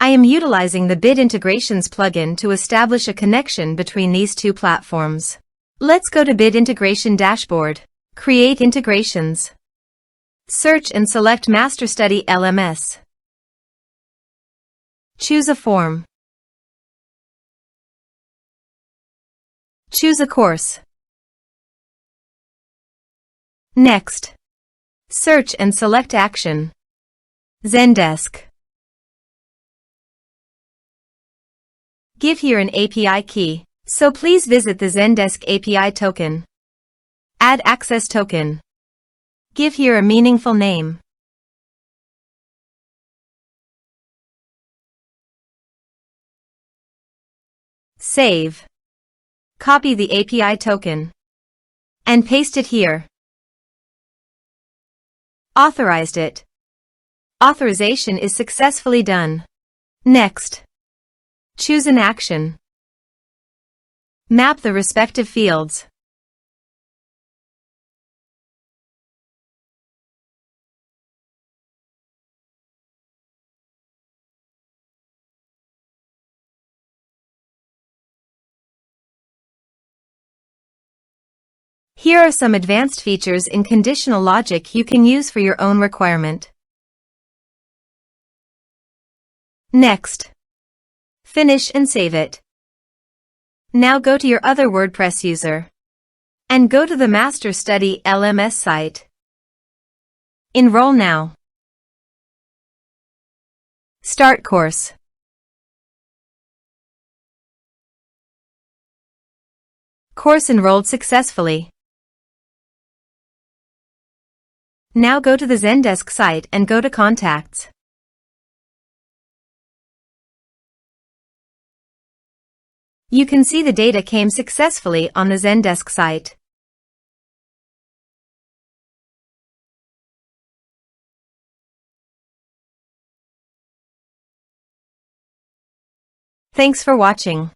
I am utilizing the Bit Integrations plugin to establish a connection between these two platforms. Let's go to Bit Integration Dashboard. Create integrations. Search and select MasterStudy LMS. Choose a form. Choose a course. Next. Search and select action. Zendesk. Give here an API key, so please visit the Zendesk API token. Add access token. Give here a meaningful name. Save. Copy the API token and paste it here. Authorized it. Authorization is successfully done. Next. Choose an action. Map the respective fields. Here are some advanced features in conditional logic you can use for your own requirement. Next. Finish and save it. Now go to your other WordPress user and go to the MasterStudy LMS site. Enroll now. Start course. Course enrolled successfully. Now go to the Zendesk site and go to Contacts. You can see the data came successfully on the Zendesk site. Thanks for watching.